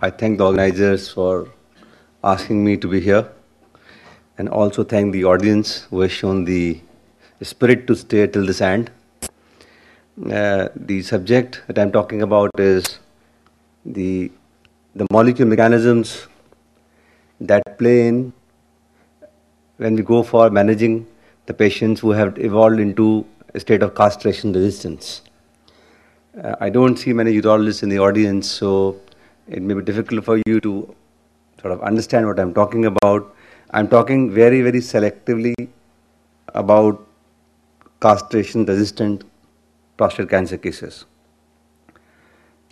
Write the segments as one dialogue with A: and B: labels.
A: I thank the organizers for asking me to be here, and also thank the audience who has shown the spirit to stay till this end. The subject that I'm talking about is the molecule mechanisms that play in when we go for managing the patients who have evolved into a state of castration resistance. I don't see many urologists in the audience, so it may be difficult for you to sort of understand what I'm talking about. I'm talking very, very selectively about castration-resistant prostate cancer cases.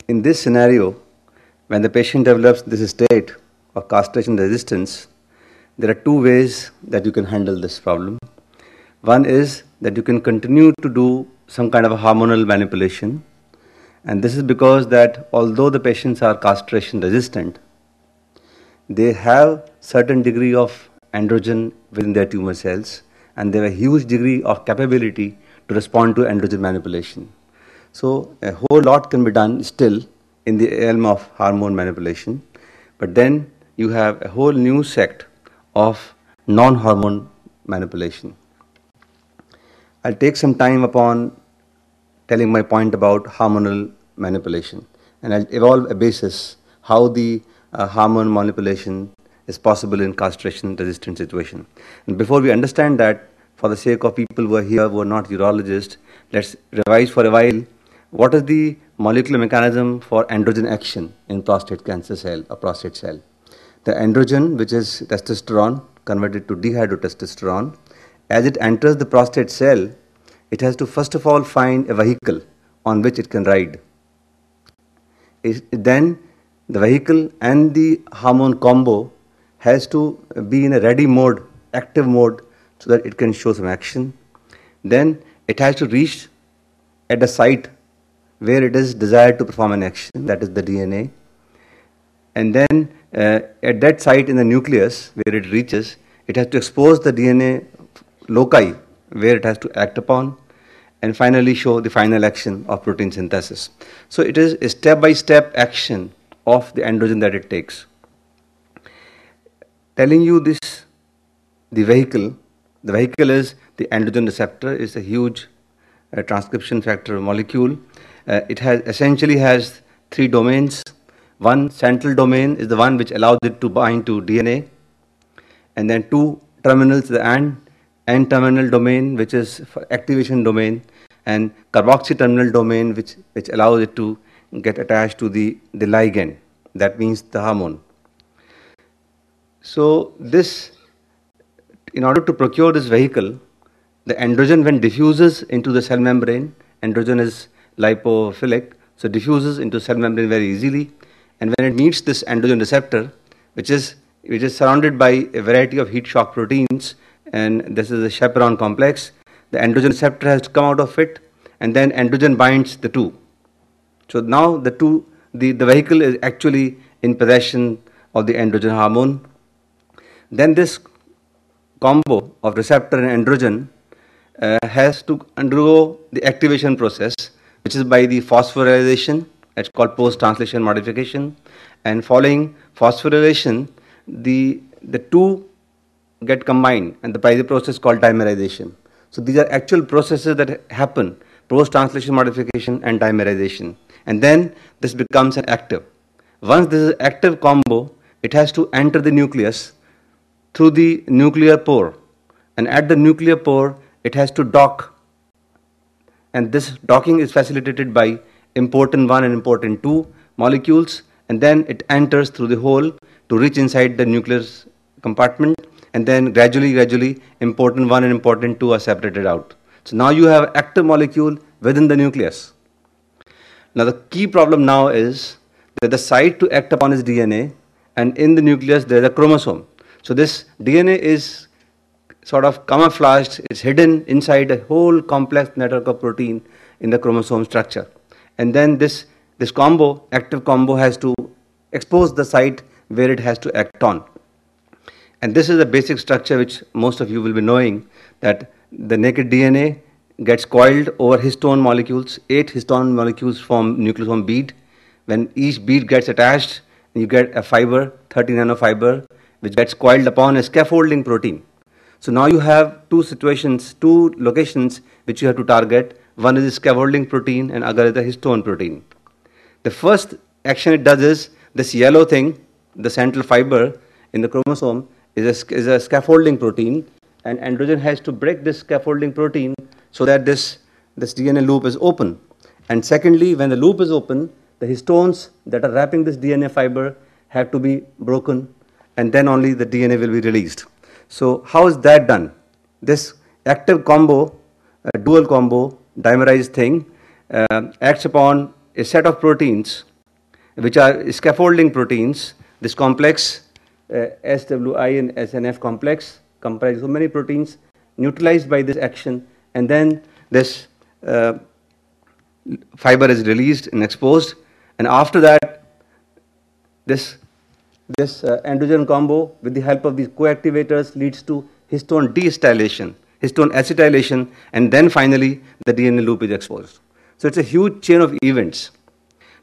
A: In this scenario, when the patient develops this state of castration resistance, there are two ways that you can handle this problem. One is that you can continue to do some kind of a hormonal manipulation, and this is because that although the patients are castration resistant, they have certain degree of androgen within their tumor cells, and they have a huge degree of capability to respond to androgen manipulation. So a whole lot can be done still in the realm of hormone manipulation, but then you have a whole new sect of non-hormone manipulation. I'll take some time upon telling my point about hormonal manipulation, and I'll evolve a basis how the hormone manipulation is possible in castration-resistant situation. And before we understand that, for the sake of people who are here who are not urologists, let's revise for a while what is the molecular mechanism for androgen action in prostate cancer cell or prostate cell. The androgen, which is testosterone converted to dihydrotestosterone, as it enters the prostate cell, it has to first of all find a vehicle on which it can ride. Then the vehicle and the hormone combo has to be in a ready mode, active mode, so that it can show some action. Then it has to reach at the site where it is desired to perform an action, that is the DNA. And then at that site in the nucleus where it reaches, it has to expose the DNA loci where it has to act upon, and finally show the final action of protein synthesis. So it is a step-by-step action of the androgen that it takes. Telling you this, the vehicle is the androgen receptor, is a huge transcription factor molecule. It essentially has three domains. One central domain is the one which allows it to bind to DNA, and then two terminals, the N-terminal domain, which is for activation domain, and carboxy terminal domain, which allows it to get attached to the ligand, that means the hormone. So this, in order to procure this vehicle, the androgen, when diffuses into the cell membrane, androgen is lipophilic, so diffuses into cell membrane very easily, and when it meets this androgen receptor, which is surrounded by a variety of heat shock proteins, and this is a chaperone complex, the androgen receptor has to come out of it, and then androgen binds the two. So now the vehicle is actually in possession of the androgen hormone. Then this combo of receptor and androgen has to undergo the activation process, which is by the phosphorylation. It's called post-translation modification. And following phosphorylation, the two get combined, and by the process called dimerization. So these are actual processes that happen, post-translation modification and dimerization. And then this becomes an active. Once this is active combo, it has to enter the nucleus through the nuclear pore. And at the nuclear pore, it has to dock. And this docking is facilitated by important 1 and important 2 molecules, and then it enters through the hole to reach inside the nucleus compartment, and then gradually important 1 and important 2 are separated out. So now you have active molecule within the nucleus. Now the key problem now is that the site to act upon is DNA, and in the nucleus there is a chromosome. So this DNA is sort of camouflaged, it's hidden inside a whole complex network of protein in the chromosome structure. And then this combo, active combo, has to expose the site where it has to act on. And this is a basic structure which most of you will be knowing, that the naked DNA gets coiled over histone molecules. 8 histone molecules form nucleosome bead. When each bead gets attached, You get a fiber, 30 nanofiber, which gets coiled upon a scaffolding protein. So now you have two situations, two locations which you have to target. One is the scaffolding protein and other is the histone protein. The first action it does is this yellow thing, the central fiber in the chromosome is a scaffolding protein, and androgen has to break this scaffolding protein so that this DNA loop is open. And secondly, when the loop is open, the histones that are wrapping this DNA fiber have to be broken, and then only the DNA will be released. So how is that done? This active combo, dual combo, dimerized thing, acts upon a set of proteins which are scaffolding proteins. This complex, SWI and SNF complex, comprises so many proteins neutralized by this action, and then this fiber is released and exposed, and after that this androgen combo with the help of these coactivators leads to histone deacetylation, histone acetylation, and then finally the DNA loop is exposed. So it's a huge chain of events.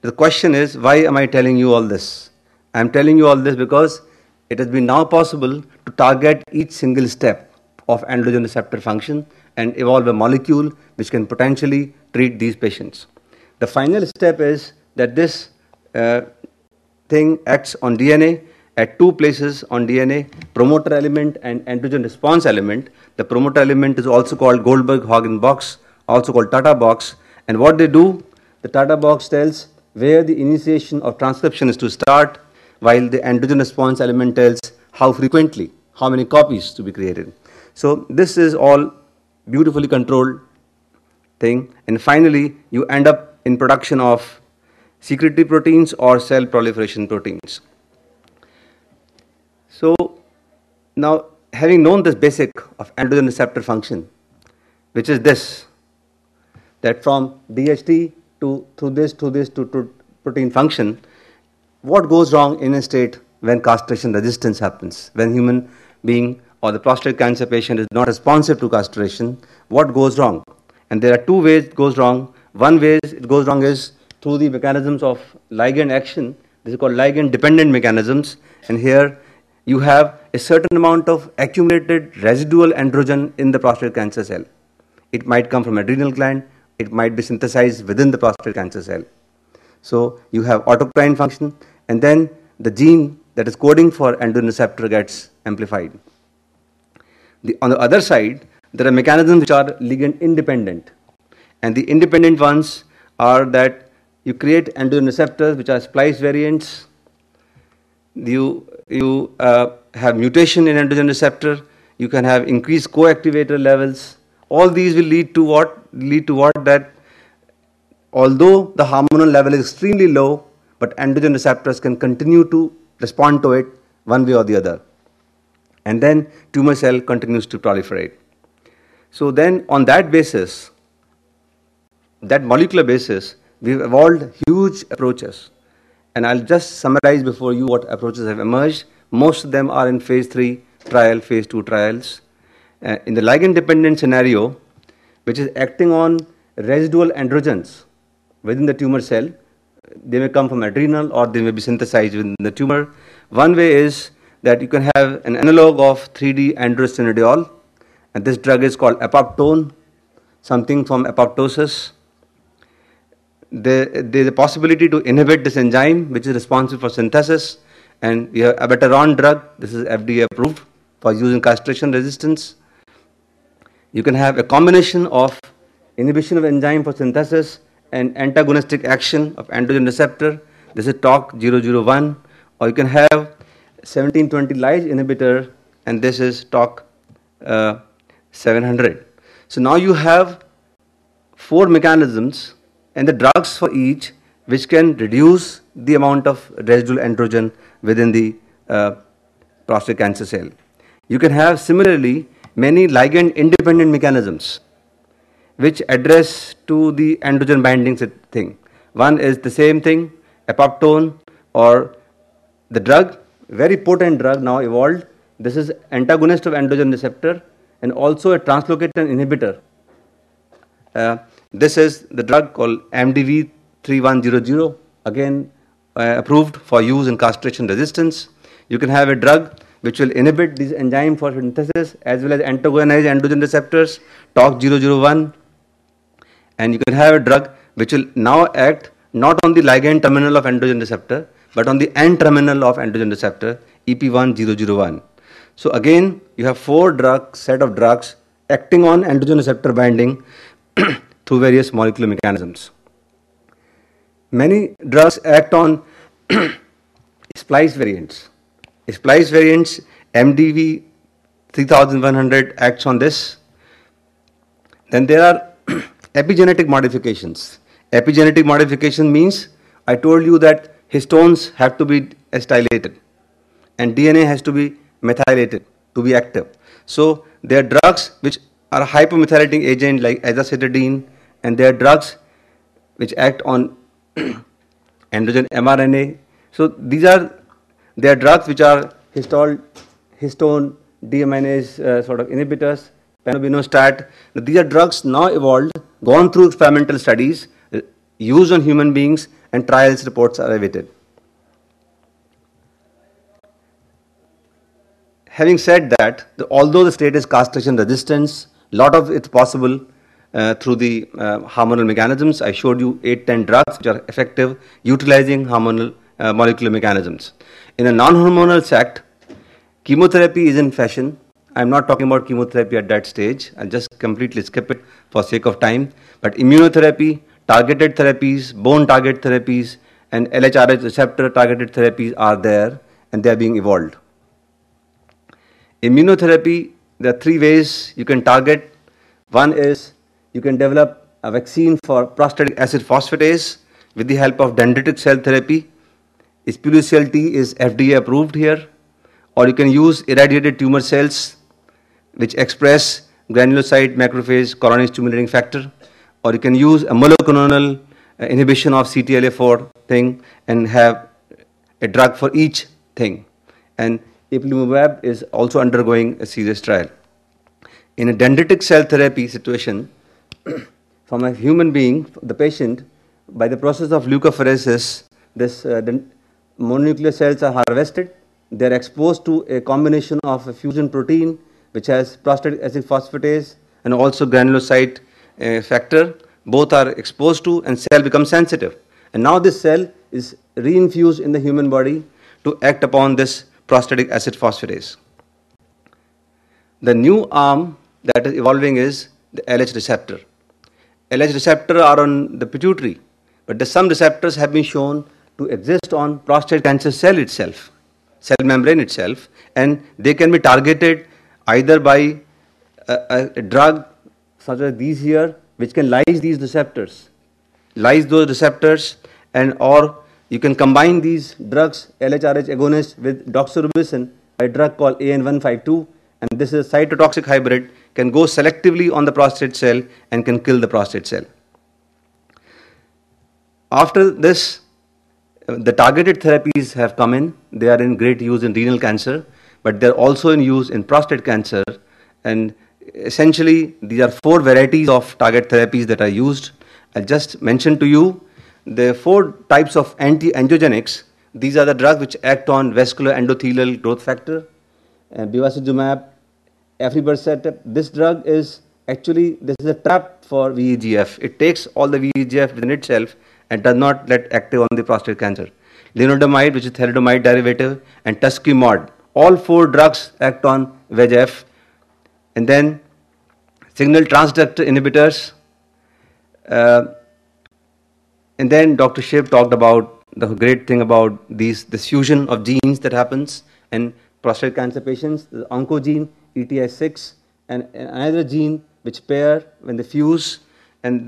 A: The question is, why am I telling you all this? I am telling you all this because it has been now possible to target each single step of androgen receptor function and evolve a molecule which can potentially treat these patients. The final step is that this thing acts on DNA at two places on DNA, promoter element and androgen response element. The promoter element is also called Goldberg-Hagen box, also called Tata box. And what they do, the Tata box tells where the initiation of transcription is to start, while the androgen response element tells how frequently, how many copies to be created. So this is all beautifully controlled thing, and finally you end up in production of secretory proteins or cell proliferation proteins. So now, having known this basic of androgen receptor function, which is this, that from DHT to this to protein function, what goes wrong in a state when castration resistance happens, when human being or the prostate cancer patient is not responsive to castration, what goes wrong? And there are two ways it goes wrong. One way it goes wrong is through the mechanisms of ligand action. This is called ligand dependent mechanisms, and here you have a certain amount of accumulated residual androgen in the prostate cancer cell. It might come from adrenal gland, it might be synthesized within the prostate cancer cell. So you have autocrine function, and then the gene that is coding for androgen receptor gets amplified. On the other side, there are mechanisms which are ligand independent, and the independent ones are that you create androgen receptors which are splice variants. You have mutation in androgen receptor. You can have increased coactivator levels. All these will lead to what? That although the hormonal level is extremely low, but androgen receptors can continue to respond to it one way or the other. And then tumor cell continues to proliferate. So then on that basis, that molecular basis, we've evolved huge approaches. And I'll just summarize before you what approaches have emerged. Most of them are in phase 3 trial, phase 2 trials. In the ligand-dependent scenario, which is acting on residual androgens within the tumor cell, they may come from adrenal or they may be synthesized within the tumor. One way is that you can have an analog of 3D androstenediol, and this drug is called apoptone, something from apoptosis. There is a possibility to inhibit this enzyme which is responsible for synthesis, and we have abiraterone drug. This is FDA approved for use in castration resistance. You can have a combination of inhibition of enzyme for synthesis and antagonistic action of androgen receptor. This is TOC 001, or you can have 1720 lyase inhibitor, and this is TOC 700. So now you have 4 mechanisms and the drugs for each which can reduce the amount of residual androgen within the prostate cancer cell. You can have similarly many ligand independent mechanisms which address to the androgen binding thing. One is the same thing, apoptone, or the drug, very potent drug now evolved. This is antagonist of androgen receptor and also a translocator inhibitor. This is the drug called MDV 3100. Again, approved for use in castration resistance. You can have a drug which will inhibit this enzyme for synthesis as well as antagonize androgen receptors, TOC001. And you can have a drug which will now act not on the ligand terminal of androgen receptor, but on the N terminal of androgen receptor, EP1001. So again, you have set of drugs acting on androgen receptor binding through various molecular mechanisms. Many drugs act on splice variants. Splice variants, MDV 3100 acts on this. Then there are epigenetic modifications. Epigenetic modification means I told you that histones have to be acetylated and DNA has to be methylated to be active. So there are drugs which are hypomethylating agent like azacitidine, and there are drugs which act on androgen mRNA. So there are drugs which are histone deaminase sort of inhibitors, panobinostat. These are drugs now evolved, gone through experimental studies, used on human beings, and trials reports are awaited. Having said that, although the state is castration resistance, lot of it's possible through the hormonal mechanisms. I showed you 8-10 drugs which are effective utilizing hormonal molecular mechanisms. In a non-hormonal sect, chemotherapy is in fashion. I'm not talking about chemotherapy at that stage. I'll just completely skip it for sake of time. But immunotherapy, targeted therapies, bone target therapies, and LHRH receptor targeted therapies are there, and they are being evolved. Immunotherapy, there are 3 ways you can target. One is you can develop a vaccine for prostatic acid phosphatase with the help of dendritic cell therapy. Spiritual T is FDA approved here. Or you can use irradiated tumor cells which express granulocyte macrophage coronary stimulating factor. Or you can use a monoclonal inhibition of CTLA4 thing and have a drug for each thing. And ipilimumab is also undergoing a serious trial. In a dendritic cell therapy situation, from a human being, the patient, by the process of leukapheresis, this mononuclear cells are harvested. They are exposed to a combination of a fusion protein which has prostatic acid phosphatase and also granulocyte factor. Both are exposed to, and cell becomes sensitive. And now this cell is reinfused in the human body to act upon this prostatic acid phosphatase. The new arm that is evolving is the LH receptor. LH receptor are on the pituitary, but some receptors have been shown to exist on prostate cancer cell itself, cell membrane itself, and they can be targeted either by a drug such as these here, which can lyse these receptors, and or you can combine these drugs, LHRH agonist, with doxorubicin, a drug called AN152, and this is a cytotoxic hybrid, can go selectively on the prostate cell and can kill the prostate cell. After this, the targeted therapies have come in. They are in great use in renal cancer, but they're also in use in prostate cancer. And essentially, these are 4 varieties of target therapies that are used. I'll just mention to you the 4 types of anti-angiogenics. These are the drugs which act on vascular endothelial growth factor. Bevacizumab, aflibercept. This drug is actually, this is a trap for VEGF. It takes all the VEGF within itself and does not let active on the prostate cancer. Lenalidomide, which is thalidomide derivative, and Tusquimod. All 4 drugs act on VEGF. And then signal transductor inhibitors. And then Dr. Shiv talked about the great thing about this fusion of genes that happens in prostate cancer patients, the oncogene ETS6 and another gene which pair when they fuse, and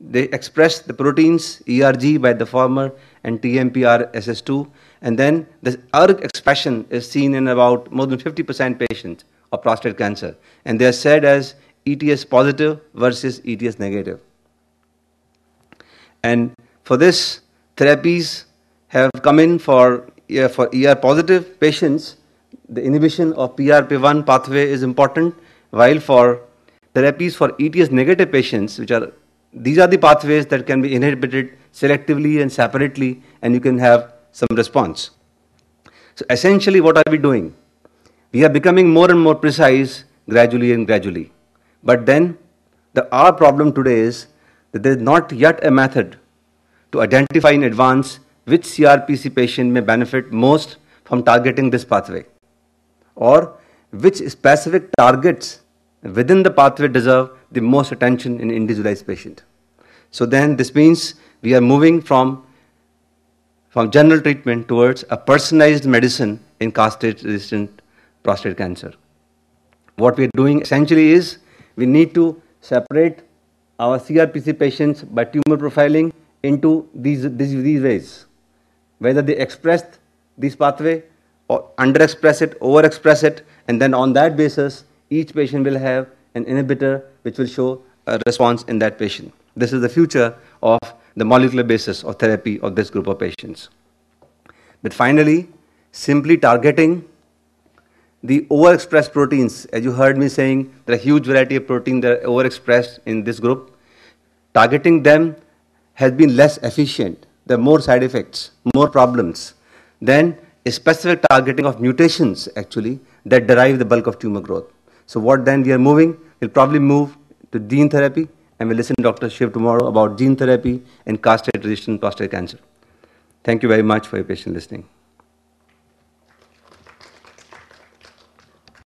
A: they express the proteins ERG by the former and TMPRSS2, and then this ERG expression is seen in about more than 50% patients of prostate cancer, and they are said as ETS positive versus ETS negative. And for this, therapies have come in for ER positive patients. The inhibition of PRP1 pathway is important, while for therapies for ETS negative patients, these are the pathways that can be inhibited selectively and separately, and you can have some response. So essentially, what are we doing? We are becoming more and more precise gradually and gradually. But then, our problem today is that there is not yet a method to identify in advance which CRPC patient may benefit most from targeting this pathway, or which specific targets within the pathway deserve the most attention in individualized patient. So then this means we are moving from general treatment towards a personalized medicine in castrate-resistant prostate cancer. What we are doing essentially is we need to separate our CRPC patients by tumor profiling into these ways, whether they express this pathway or underexpress it, overexpress it, and then on that basis, each patient will have an inhibitor which will show a response in that patient. This is the future of the molecular basis of therapy of this group of patients. But finally, simply targeting the overexpressed proteins, as you heard me saying, there are a huge variety of proteins that are overexpressed in this group. Targeting them has been less efficient. There are more side effects, more problems than a specific targeting of mutations actually that derive the bulk of tumor growth. So what then we are moving, we'll probably move to gene therapy, and we'll listen to Dr. Shiv tomorrow about gene therapy and castrate-resistant prostate cancer. Thank you very much for your patient listening.